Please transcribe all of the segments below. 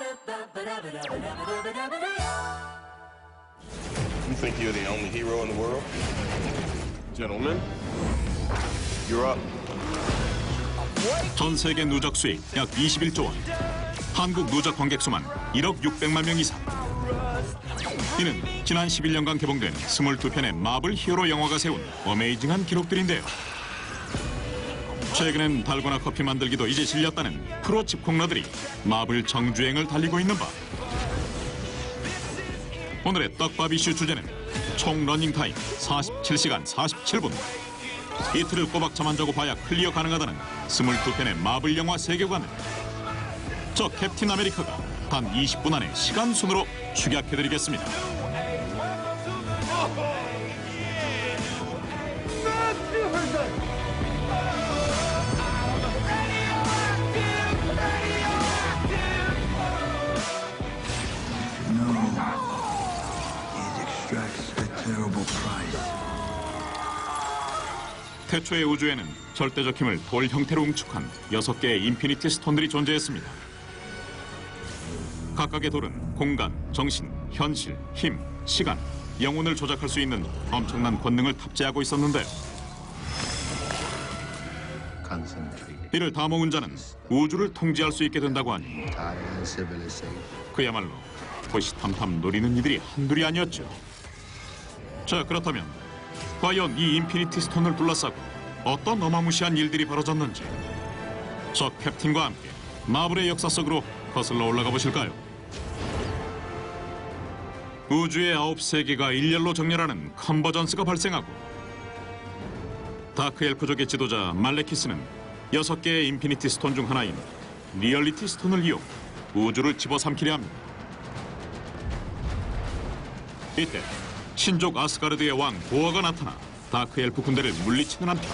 You think you're the only hero in the world? Gentlemen, you're up. 전 세계 누적 수익 약 21조 원. 한국 누적 관객 수만 1억 600만 명 이상. 이는 지난 11년간 개봉된 22편의 마블 히어로 영화가 세운 어메이징한 기록들인데요. 최근엔 달고나 커피 만들기도 이제 질렸다는 프로 집콕러들이 마블 정주행을 달리고 있는 바. 오늘의 떡밥 이슈 주제는 총 러닝타임 47시간 47분. 이틀을 꼬박 잠 안 자고 봐야 클리어 가능하다는 22편의 마블 영화 세계관을 저 캡틴 아메리카가 단 20분 안에 시간 순으로 축약해드리겠습니다. 태초의 우주에는 절대적 힘을 돌 형태로 응축한 6개의 인피니티 스톤들이 존재했습니다. 각각의 돌은 공간, 정신, 현실, 힘, 시간, 영혼을 조작할 수 있는 엄청난 권능을 탑재하고 있었는데요. 이를 다 모은 자는 우주를 통제할 수 있게 된다고 하니 그야말로 호시탐탐 노리는 이들이 한둘이 아니었죠. 자, 그렇다면 과연 이 인피니티 스톤을 둘러싸고 어떤 어마무시한 일들이 벌어졌는지 저 캡틴과 함께 마블의 역사 속으로 거슬러 올라가 보실까요? 우주의 9세계가 일렬로 정렬하는 컨버전스가 발생하고 다크 엘프족의 지도자 말레키스는 6개의 인피니티 스톤 중 하나인 리얼리티 스톤을 이용 우주를 집어삼키려 합니다. 이때 신족 아스가르드의 왕 고어가 나타나 다크 엘프 군대를 물리치는 한편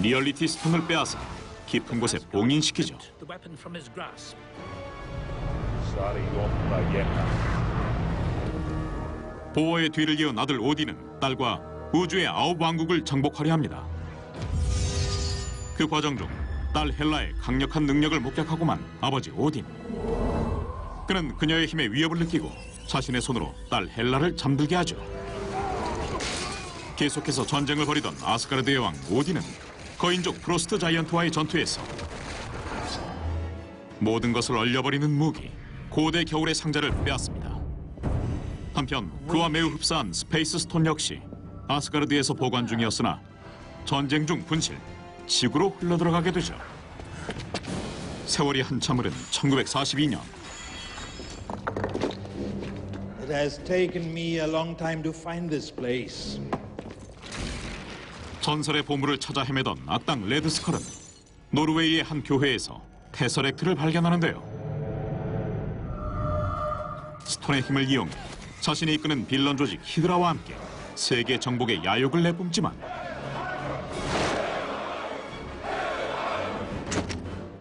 리얼리티 스톤을 빼앗아 깊은 곳에 봉인시키죠. 보어의 뒤를 이은 아들 오딘은 딸과 우주의 9왕국을 정복하려 합니다. 그 과정 중 딸 헬라의 강력한 능력을 목격하고만 아버지 오딘. 그는 그녀의 힘에 위협을 느끼고 자신의 손으로 딸 헬라를 잠들게 하죠. 계속해서 전쟁을 벌이던 아스가르드의 왕 오딘은 거인족 프로스트 자이언트와의 전투에서 모든 것을 얼려버리는 무기, 고대 겨울의 상자를 빼앗습니다. 한편 그와 매우 흡사한 스페이스 스톤 역시 아스가르드에서 보관 중이었으나 전쟁 중 분실, 지구로 흘러들어가게 되죠. 세월이 한참 흐른 1942년. It has taken me a long time to find this place. 전설의 보물을 찾아 헤매던 악당 레드스컬은 노르웨이의 한 교회에서 테서렉트를 발견하는데요. 스톤의 힘을 이용해 자신이 이끄는 빌런 조직 히드라와 함께 세계 정복의 야욕을 내뿜지만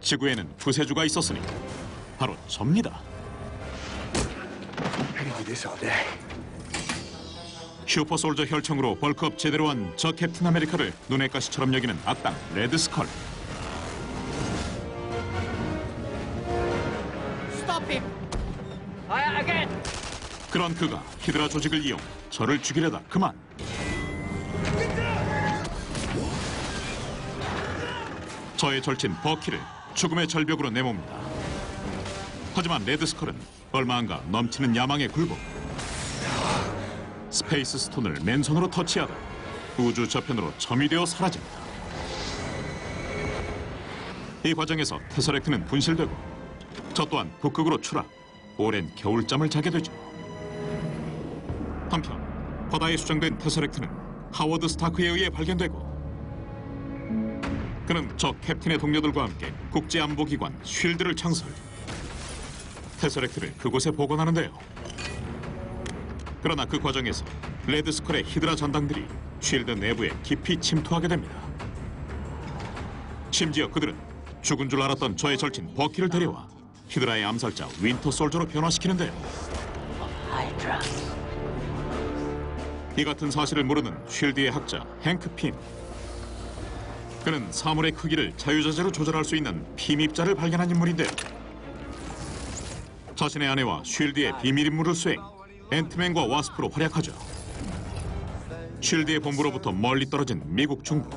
지구에는 구세주가 있었으니 바로 접니다. 슈퍼솔저 혈청으로 벌크업 제대로 한 저 캡틴 아메리카를 눈의 가시처럼 여기는 악당 레드스컬. 그런 그가 히드라 조직을 이용 저를 죽이려다 그만. 저의 절친 버키를 죽음의 절벽으로 내몹니다. 하지만 레드스컬은 얼마 안가 넘치는 야망에 굴복 스페이스 스톤을 맨손으로 터치하다 우주 저편으로 점이 되어 사라집니다. 이 과정에서 테서렉트는 분실되고 저 또한 북극으로 추락, 오랜 겨울잠을 자게 되죠. 한편 바다에 수정된 테서렉트는 하워드 스타크에 의해 발견되고 그는 저 캡틴의 동료들과 함께 국제안보기관 쉴드를 창설. 테서렉트를 그곳에 복원하는데요. 그러나 그 과정에서 레드스컬의 히드라 전당들이 쉴드 내부에 깊이 침투하게 됩니다. 심지어 그들은 죽은 줄 알았던 저의 절친 버키를 데려와 히드라의 암살자 윈터 솔저로 변화시키는데요. 이 같은 사실을 모르는 쉴드의 학자 행크 핌. 그는 사물의 크기를 자유자재로 조절할 수 있는 핌 입자를 발견한 인물인데요. 자신의 아내와 쉴드의 비밀 임무를 수행, 앤트맨과 와스프로 활약하죠. 쉴드의 본부로부터 멀리 떨어진 미국 중부.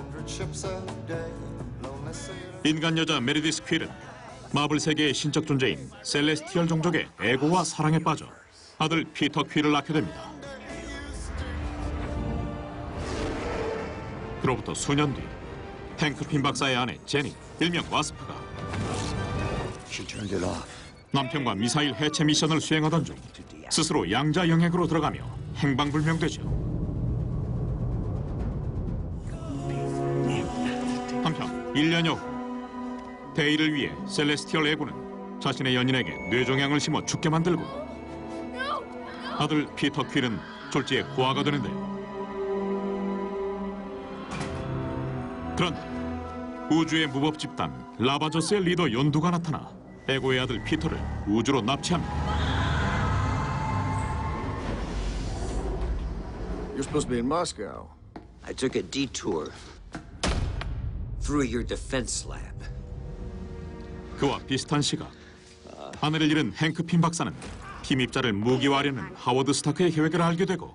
인간 여자 메리디스 퀼은 마블 세계의 신적 존재인 셀레스티얼 종족의 애고와 사랑에 빠져 아들 피터 퀼을 낳게 됩니다. 그로부터 수년 뒤 탱크 핀 박사의 아내 제니, 일명 와스프가 남편과 미사일 해체 미션을 수행하던 중 스스로 양자 영역으로 들어가며 행방불명되죠. 한편 1년여 후 데이를 위해 셀레스티얼 애고는 자신의 연인에게 뇌종양을 심어 죽게 만들고 아들 피터 퀼은 졸지에 고아가 되는데요. 그런데 우주의 무법 집단 라바저스의 리더 연두가 나타나 애고의 아들 피터를 우주로 납치합니다. You're supposed to be in Moscow. I took a detour through your defense lab. 그와 비슷한 시각 아내를 잃은 행크 핀 박사는 피입자를 무기화하려는 하워드 스타크의 계획을 알게 되고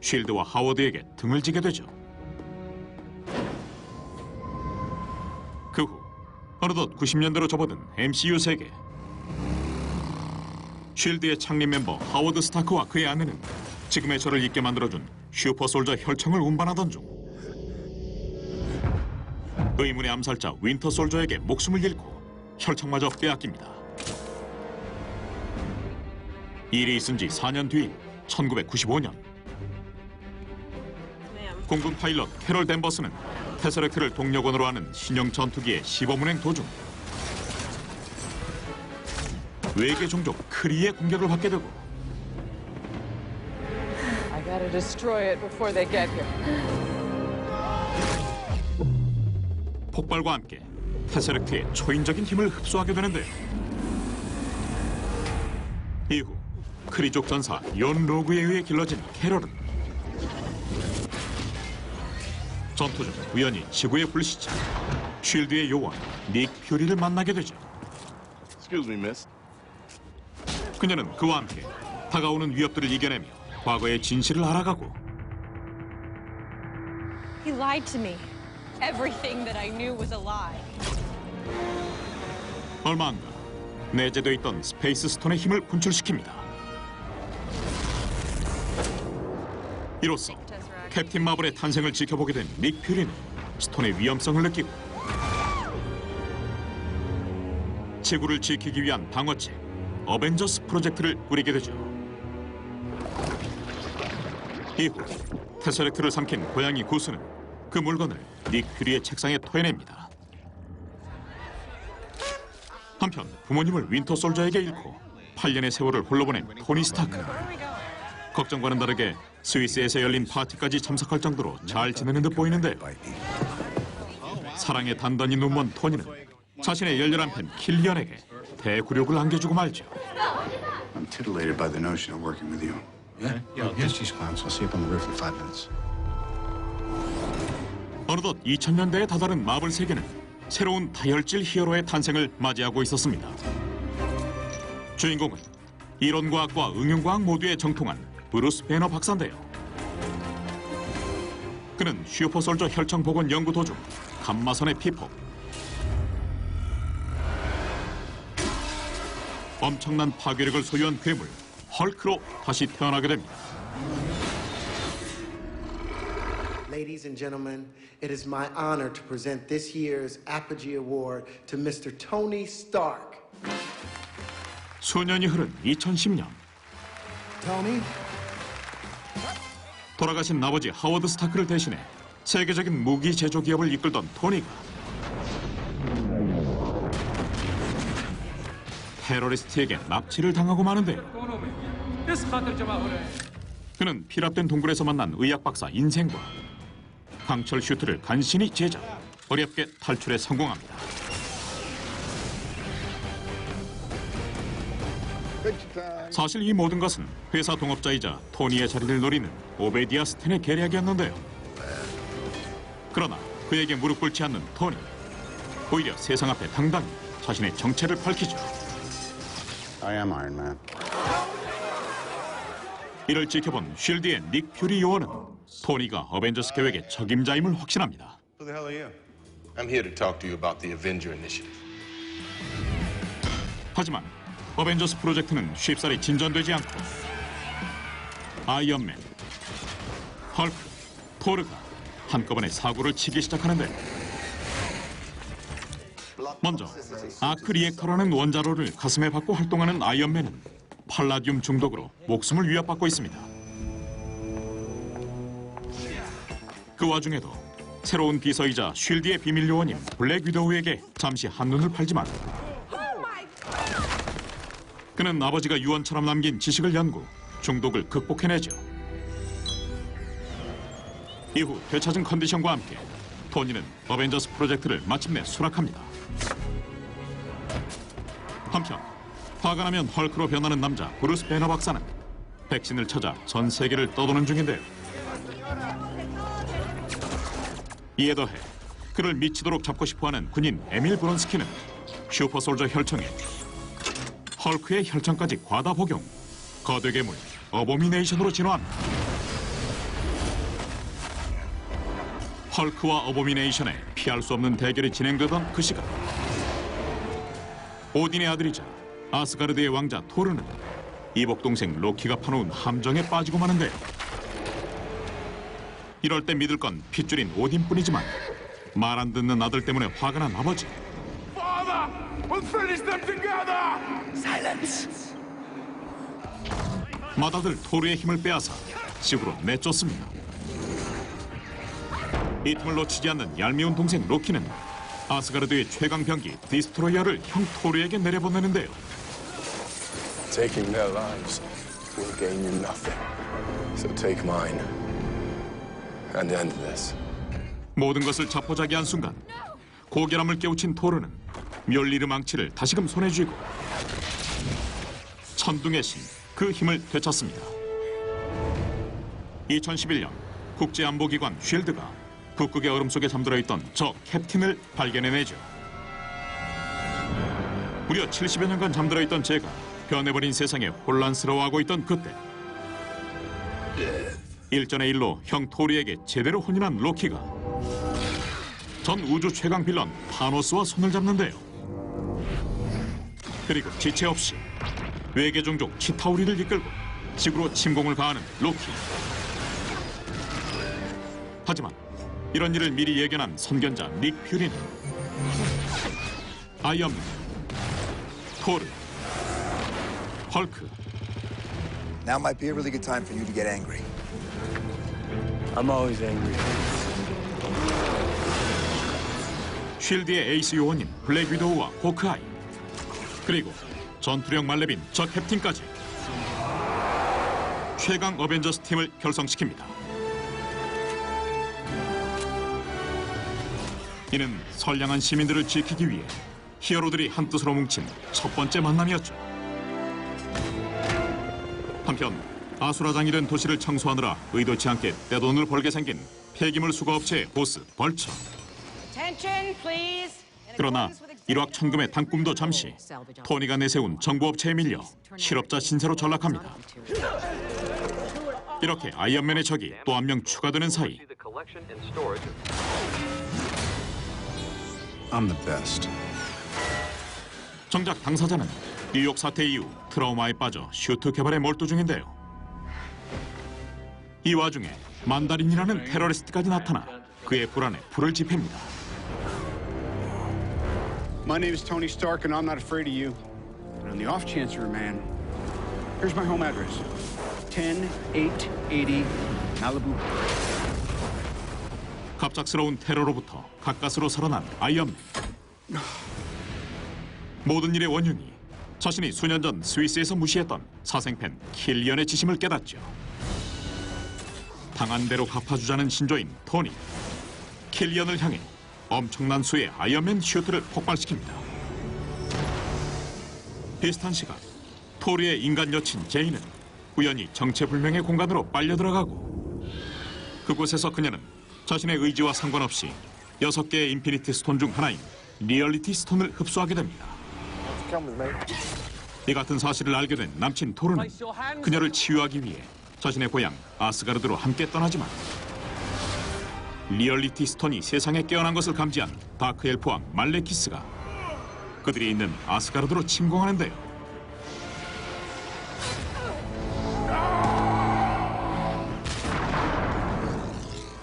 쉴드와 하워드에게 등을 지게 되죠. 그 후 어느덧 90년대로 접어든 MCU 세계. 쉴드의 창립 멤버 하워드 스타크와 그의 아내는 지금의 저를 잊게 만들어준 슈퍼솔저 혈청을 운반하던 중 의문의 암살자 윈터 솔저에게 목숨을 잃고 혈청마저 빼앗깁니다. 일이 있은 지 4년 뒤인 1995년 공군 파일럿 캐롤 댄버스는 테서렉트를 동력원으로 하는 신형 전투기의 시범운행 도중 외계 종족 크리의 공격을 받게 되고 I gotta destroy it before they get here. 폭발과 함께 테서렉트의 초인적인 힘을 흡수하게 되는데요. 이후 크리족 전사 연 로그에 의해 길러진 캐럴은 전투 중 우연히 지구에 불시착 쉴드의 요원 닉 퓨리를 만나게 되죠. Excuse me, miss. 그녀는 그와 함께 다가오는 위협들을 이겨내며 과거의 진실을 알아가고 He lied to me. Everything that I knew was a lie. 얼마 안가 내재되어 있던 스페이스 스톤의 힘을 분출시킵니다. 이로써 캡틴 마블의 탄생을 지켜보게 된 닉 퓨리는 스톤의 위험성을 느끼고 지구를 지키기 위한 방어책 어벤져스 프로젝트를 꾸리게 되죠. 이후 테서렉트를 삼킨 고양이 구스는 그 물건을 닉 퓨리의 책상에 토해냅니다. 한편 부모님을 윈터 솔저에게 잃고 8년의 세월을 홀로 보낸 토니 스타크. 걱정과는 다르게 스위스에서 열린 파티까지 참석할 정도로 잘 지내는 듯 보이는데요. 사랑에 단단히 눈먼 토니는 자신의 열렬한 팬 킬리언에게 대굴욕을 안겨주고 말죠. I'm titillated by the notion of working with you. Yeah? Yes, she's fine. So I'll see you up on the roof in 5 minutes. 어느덧 2000년대에 다다른 마블 세계는 새로운 다혈질 히어로의 탄생을 맞이하고 있었습니다. 주인공은 이론과학과 응용과학 모두에 정통한 브루스 배너 박사인데요. 그는 슈퍼솔저 혈청 복원 연구 도중 감마선의 피폭, 엄청난 파괴력을 소유한 괴물 헐크로 다시 태어나게 됩니다. Ladies and gentlemen, it is my honor to present this year's Apogee Award to Mr. Tony Stark. 수년이 흐른 2010년 Tony? 돌아가신 아버지 하워드 스타크를 대신해 세계적인 무기 제조 기업을 이끌던 토니가 테러리스트에게 납치를 당하고 마는데요. 그는 피랍된 동굴에서 만난 의학 박사 인생과 강철 슈트를 간신히 제작, 어렵게 탈출에 성공합니다. 사실 이 모든 것은 회사 동업자이자 토니의 자리를 노리는 오베디아 스탠의 계략이었는데요. 그러나 그에게 무릎 꿇지 않는 토니, 오히려 세상 앞에 당당히 자신의 정체를 밝히죠. I am Iron Man. 이를 지켜본 쉴드의 닉 퓨리 요원은 토니가 어벤져스 계획의 적임자임을 확신합니다. Who the hell are you? I'm here to talk to you about the Avenger Initiative. 하지만 어벤져스 프로젝트는 쉽사리 진전되지 않고 아이언맨, 헐크, 토르가 한꺼번에 사고를 치기 시작하는데 먼저 아크 리액터라는 원자로를 가슴에 받고 활동하는 아이언맨은 팔라듐 중독으로 목숨을 위협받고 있습니다. 그 와중에도 새로운 비서이자 쉴드의 비밀 요원인 블랙 위도우에게 잠시 한눈을 팔지만 그는 아버지가 유언처럼 남긴 지식을 연구, 중독을 극복해내죠. 이후 되찾은 컨디션과 함께 토니는 어벤져스 프로젝트를 마침내 수락합니다. 한편 화가 나면 헐크로 변하는 남자 브루스 배너 박사는 백신을 찾아 전 세계를 떠도는 중인데요. 이에 더해 그를 미치도록 잡고 싶어하는 군인 에밀 브론스키는 슈퍼솔저 혈청에 헐크의 혈청까지 과다 복용, 거대 괴물 어보미네이션으로 진화합니다. 헐크와 어보미네이션의 피할 수 없는 대결이 진행되던 그 시간, 오딘의 아들이자 아스가르드의 왕자 토르는 이복 동생 로키가 파놓은 함정에 빠지고 마는데요. 이럴 때 믿을 건 핏줄인 오딘뿐이지만 말 안 듣는 아들 때문에 화가 난 아버지. Father, we'll finish them together. Silence. 맏아들 토르의 힘을 빼앗아 집으로 내쫓습니다. 이 틈을 놓치지 않는 얄미운 동생 로키는 아스가르드의 최강 병기 디스트로이어를 형 토르에게 내려보내는데요. Taking their lives will gain you nothing. So take mine and end this. 모든 것을 자포자기한 순간 고결함을 깨우친 토르는 멸리르 망치를 다시금 손에 쥐고 천둥의 신, 그 힘을 되찾습니다. 2011년 국제안보기관 쉴드가 북극의 얼음 속에 잠들어 있던 저 캡틴을 발견해내죠. 무려 70여 년간 잠들어 있던 제가 변해버린 세상에 혼란스러워하고 있던 그때 일전의 일로 형 토르에게 제대로 혼인한 로키가 전 우주 최강 빌런 타노스와 손을 잡는데요. 그리고 지체 없이 외계 종족 치타우리를 이끌고 지구로 침공을 가하는 로키. 하지만 이런 일을 미리 예견한 선견자 닉 퓨리는 아이언맨, 토르, 헐크. Now might be a really good time for you to get angry. I'm always angry. 쉴드의 에이스 요원인 블랙 위도우와 호크아이, 그리고 전투력 말레빈 저 캡틴까지 최강 어벤져스 팀을 결성시킵니다. 이는 선량한 시민들을 지키기 위해 히어로들이 한뜻으로 뭉친 첫 번째 만남이었죠. 한편 아수라장이 된 도시를 청소하느라 의도치 않게 떼돈을 벌게 생긴 폐기물 수거업체의 보스 벌처. 그러나 일확천금의 단꿈도 잠시 토니가 내세운 정보업체에 밀려 실업자 신세로 전락합니다. 이렇게 아이언맨의 적이 또 한 명 추가되는 사이 I'm the best. 정작 당사자는 뉴욕 사태 이후 트라우마에 빠져 슈트 개발에 몰두 중인데요. 이 와중에 만다린이라는 테러리스트까지 나타나 그의 불안에 불을 지핍니다. My name is Tony Stark, and I'm not afraid of you. And on the off chance you're a man, here's my home address: 10880 Malibu. 갑작스러운 테러로부터 가까스로 살아난 아이언맨. 모든 일의 원흉이 자신이 수년 전 스위스에서 무시했던 사생팬 킬리언의 지심을 깨닫죠. 당한 대로 갚아주자는 신조인 토니. 킬리언을 향해 엄청난 수의 아이언맨 슈트를 폭발시킵니다. 비슷한 시각 토르의 인간 여친 제이는 우연히 정체불명의 공간으로 빨려 들어가고 그곳에서 그녀는 자신의 의지와 상관없이 6개의 인피니티 스톤 중 하나인 리얼리티 스톤을 흡수하게 됩니다. 이 같은 사실을 알게 된 남친 토르는 그녀를 치유하기 위해 자신의 고향 아스가르드로 함께 떠나지만 리얼리티 스톤이 세상에 깨어난 것을 감지한 다크 엘프 왕 말레키스가 그들이 있는 아스가르드로 침공하는데요.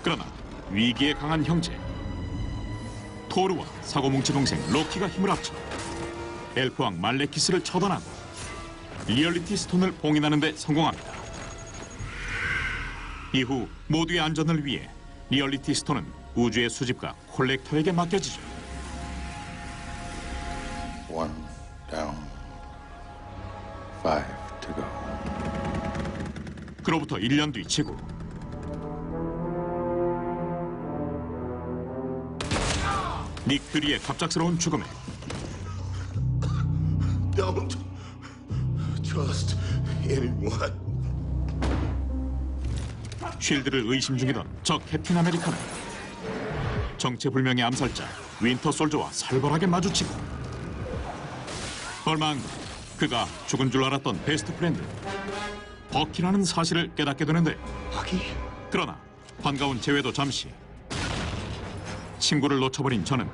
그러나 위기에 강한 형제 토르와 사고뭉치 동생 로키가 힘을 합쳐 엘프 왕 말레키스를 처단하고 리얼리티 스톤을 봉인하는 데 성공합니다. 이후 모두의 안전을 위해 리얼리티 스톤은 우주의 수집가 콜렉터에게 맡겨지죠. One down, 5 to go. 그로부터 1년 뒤 지구. 닉 퓨리의 갑작스러운 죽음에 Don't trust anyone. 쉴드를 의심 중이던 저 캡틴 아메리카는 정체불명의 암살자 윈터 솔저와 살벌하게 마주치고 얼마 안 그가 죽은 줄 알았던 베스트 프렌드 버키라는 사실을 깨닫게 되는데 그러나 반가운 재회도 잠시 친구를 놓쳐버린 저는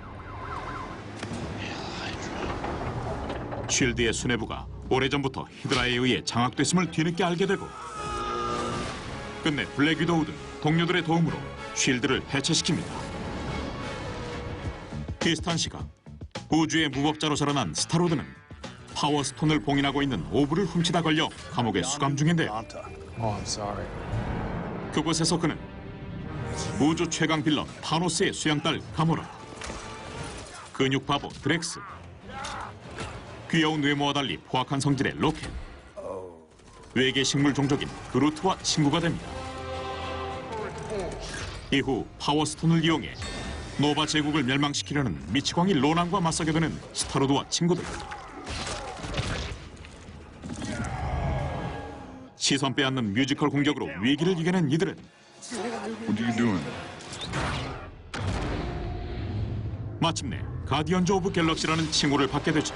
쉴드의 수뇌부가 오래전부터 히드라에 의해 장악됐음을 뒤늦게 알게 되고 끝내 블랙 위도우 등 동료들의 도움으로 쉴드를 해체시킵니다. 비슷한 시각 우주의 무법자로 자라난 스타로드는 파워스톤을 봉인하고 있는 오브를 훔치다 걸려 감옥에 수감 중인데요. 그곳에서 그는 우주 최강 빌런 타노스의 수양딸 가모라, 근육 바보 드렉스, 귀여운 외모와 달리 포악한 성질의 로켓, 외계 식물 종족인 그루트와 친구가 됩니다. 이후 파워스톤을 이용해 노바 제국을 멸망시키려는 미치광이 로난과 맞서게 되는 스타로드와 친구들. 시선 빼앗는 뮤지컬 공격으로 위기를 이겨낸 이들은 What are you doing? 마침내 가디언즈 오브 갤럭시라는 칭호를 받게 되죠.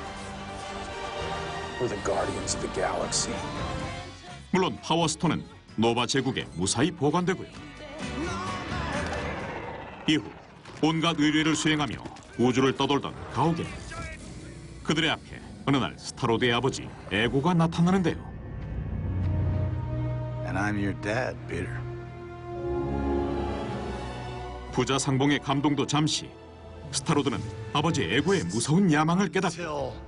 We're the guardians of the galaxy. 물론 파워스톤은 노바 제국에 무사히 보관되고요. 이후 온갖 의뢰를 수행하며 우주를 떠돌던 가오갤. 그들의 앞에 어느 날 스타로드의 아버지 에고가 나타나는데요. And I'm your dad, Peter. 부자 상봉의 감동도 잠시. 스타로드는 아버지 에고의 무서운 야망을 깨닫고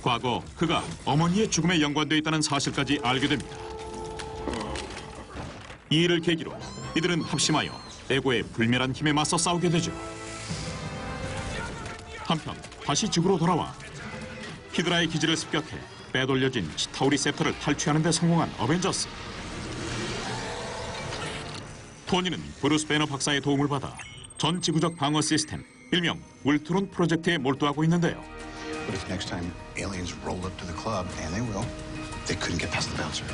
과거 그가 어머니의 죽음에 연관되어 있다는 사실까지 알게 됩니다. 이 일을 계기로 이들은 합심하여 에고의 불멸한 힘에 맞서 싸우게 되죠. 한편 다시 지구로 돌아와 히드라의 기지를 습격해 빼돌려진 치타우리 셉터를 탈취하는 데 성공한 어벤져스. 토니는 브루스 배너 박사의 도움을 받아 전 지구적 방어 시스템 일명 울트론 프로젝트에 몰두하고 있는데요. But if next time aliens roll up to the club, and they will, they couldn't get past the bouncer.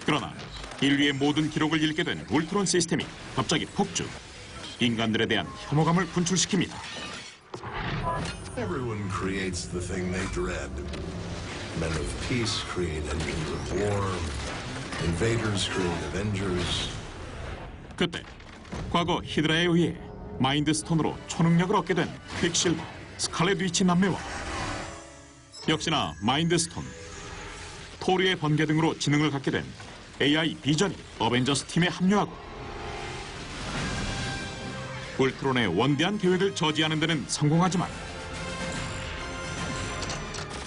그러나 인류의 모든 기록을 잃게 된 울트론 시스템이 갑자기 폭주. 인간들에 대한 혐오감을 분출시킵니다. Everyone creates the thing they dread. Men of peace create engines of war. Invaders create Avengers. 그때 과거 히드라에 의해 마인드 스톤으로 초능력을 얻게 된 퀵실버, 스칼렛 위치 남매와 역시나 마인드 스톤, 토르의 번개 등으로 지능을 갖게 된 AI 비전이 어벤져스 팀에 합류하고 울트론의 원대한 계획을 저지하는 데는 성공하지만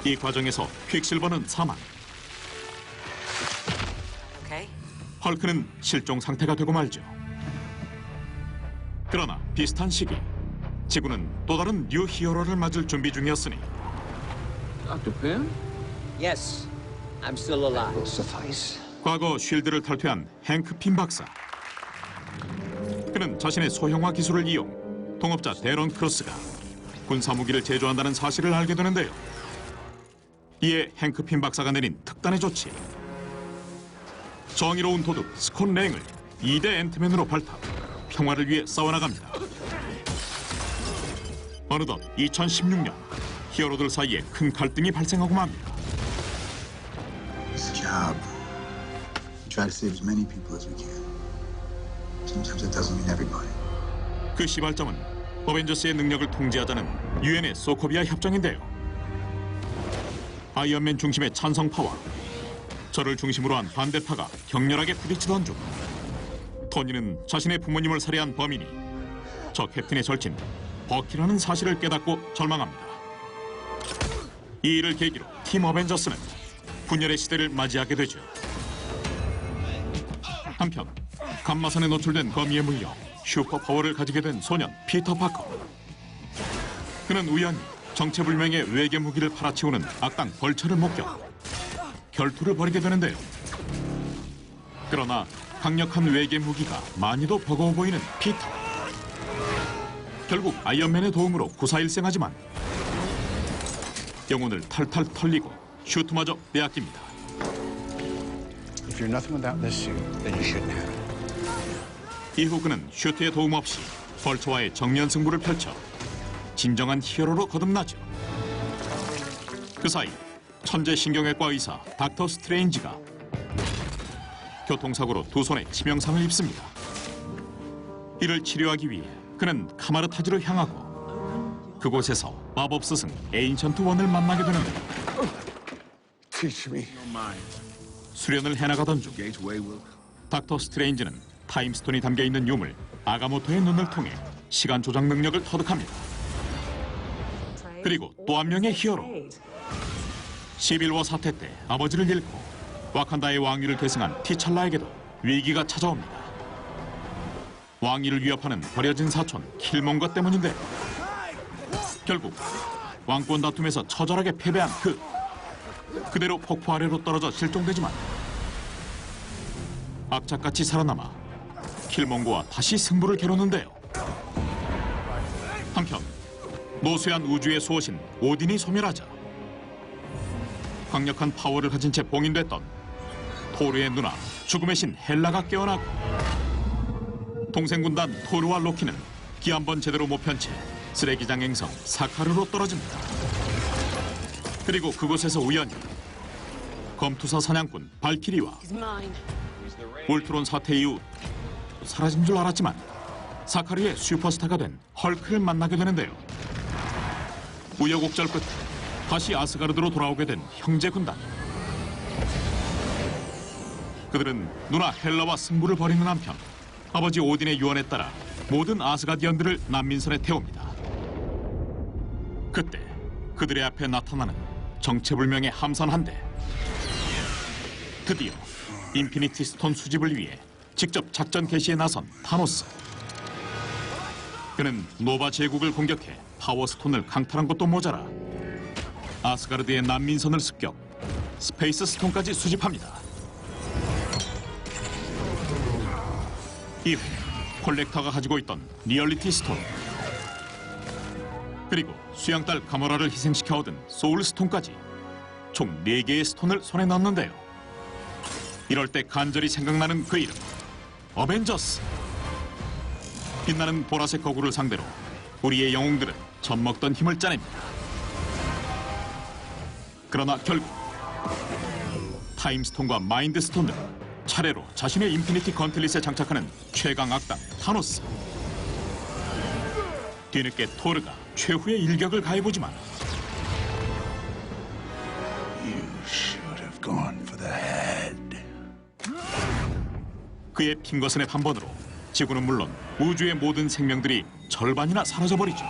이 과정에서 퀵실버는 사망, 헐크는 실종 상태가 되고 말죠. 그러나 비슷한 시기 지구는 또 다른 뉴 히어로를 맞을 준비 중이었으니 Dr. Pym? Yes, I'm still alive. Will suffice. 과거 쉴드를 탈퇴한 행크 핀 박사. 그는 자신의 소형화 기술을 이용 동업자 데런 크로스가 군사무기를 제조한다는 사실을 알게 되는데요. 이에 행크 핀 박사가 내린 특단의 조치. 정의로운 도둑 스콧 랭을 2대 앤트맨으로 발탁, 평화를 위해 싸워나갑니다. 어느덧 2016년 히어로들 사이에 큰 갈등이 발생하고 맙니다. This job, we try to save as many people as we can. Sometimes that doesn't mean everybody. 그 시발점은 어벤져스의 능력을 통제하자는 유엔의 소코비아 협정인데요. 아이언맨 중심의 찬성파와 저를 중심으로 한 반대파가 격렬하게 부딪히던 중 토니는 자신의 부모님을 살해한 범인이 저 캡틴의 절친 버키라는 사실을 깨닫고 절망합니다. 이 일을 계기로 팀 어벤져스는 분열의 시대를 맞이하게 되죠. 한편 감마선에 노출된 거미에 물려 슈퍼파워를 가지게 된 소년 피터 파커. 그는 우연히 정체불명의 외계 무기를 팔아치우는 악당 벌처를 목격. 결투를 벌이게 되는데요. 그러나 강력한 외계 무기가 많이도 버거워 보이는 피터. 결국 아이언맨의 도움으로 구사일생하지만 영혼을 탈탈 털리고 슈트마저 빼앗깁니다. If you're nothing without this suit, then you shouldn't have it. 이후 그는 슈트의 도움 없이 벌처와의 정면 승부를 펼쳐 진정한 히어로로 거듭나죠. 그 사이 천재 신경외과 의사 닥터 스트레인지가 교통사고로 두 손에 치명상을 입습니다. 이를 치료하기 위해 그는 카마르타지로 향하고 그곳에서 마법 스승 에인션트 원을 만나게 되는데 수련을 해나가던 중 닥터 스트레인지는 타임스톤이 담겨있는 유물 아가모토의 눈을 통해 시간 조작 능력을 터득합니다. 그리고 또 한 명의 히어로 시빌워 사태 때 아버지를 잃고 와칸다의 왕위를 계승한 티찰라에게도 위기가 찾아옵니다. 왕위를 위협하는 버려진 사촌 킬몬거 때문인데 결국 왕권 다툼에서 처절하게 패배한 그대로 폭포 아래로 떨어져 실종되지만 악착같이 살아남아 킬몬거와 다시 승부를 겨루는데요. 한편 노쇠한 우주의 수호신 오딘이 소멸하자 강력한 파워를 가진 채 봉인됐던 토르의 누나 죽음의 신 헬라가 깨어나고 동생 군단 토르와 로키는 기 한 번 제대로 못 편 채 쓰레기장 행성 사카르로 떨어집니다. 그리고 그곳에서 우연히 검투사 사냥꾼 발키리와 울트론 사태 이후 사라진 줄 알았지만 사카르의 슈퍼스타가 된 헐크를 만나게 되는데요. 우여곡절 끝에 다시 아스가르드로 돌아오게 된 형제 군단. 그들은 누나 헬라와 승부를 벌이는 한편 아버지 오딘의 유언에 따라 모든 아스가디언들을 난민선에 태웁니다. 그때 그들의 앞에 나타나는 정체불명의 함선 한 대. 드디어 인피니티 스톤 수집을 위해 직접 작전 개시에 나선 타노스. 그는 노바 제국을 공격해 파워스톤을 강탈한 것도 모자라 아스가르드의 난민선을 습격, 스페이스 스톤까지 수집합니다. 이후 콜렉터가 가지고 있던 리얼리티 스톤, 그리고 수양딸 가모라를 희생시켜 얻은 소울 스톤까지 총 4개의 스톤을 손에 넣는데요. 이럴 때 간절히 생각나는 그 이름, 어벤져스. 빛나는 보라색 거구를 상대로 우리의 영웅들은 젖먹던 힘을 짜냅니다. 그러나 결국 타임스톤과 마인드스톤들은 차례로 자신의 인피니티 건틀릿에 장착하는 최강 악당 타노스. 뒤늦게 토르가 최후의 일격을 가해보지만 그의 핑거스냅 한 번으로 지구는 물론 우주의 모든 생명들이 절반이나 사라져버리죠.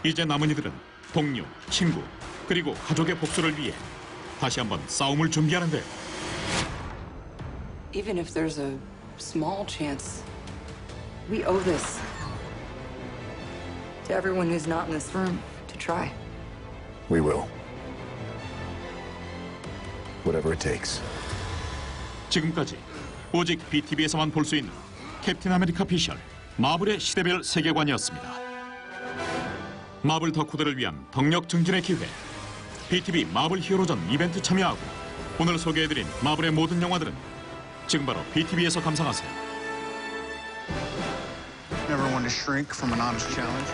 이제 남은 이들은 동료, 친구, 그리고 가족의 복수를 위해 다시 한번 싸움을 준비하는데요. Even if there's a small chance, we owe this to everyone who's not in this room to try. We will. Whatever it takes. 지금까지 오직 BTV에서만 볼 수 있는 캡틴 아메리카 피셜 마블의 시대별 세계관이었습니다. 마블 덕후들을 위한 덕력 증진의 기회, BTV 마블 히어로전 이벤트 참여하고 오늘 소개해드린 마블의 모든 영화들은 지금 바로 BTV에서 감상하세요. Never want to shrink from an honest challenge.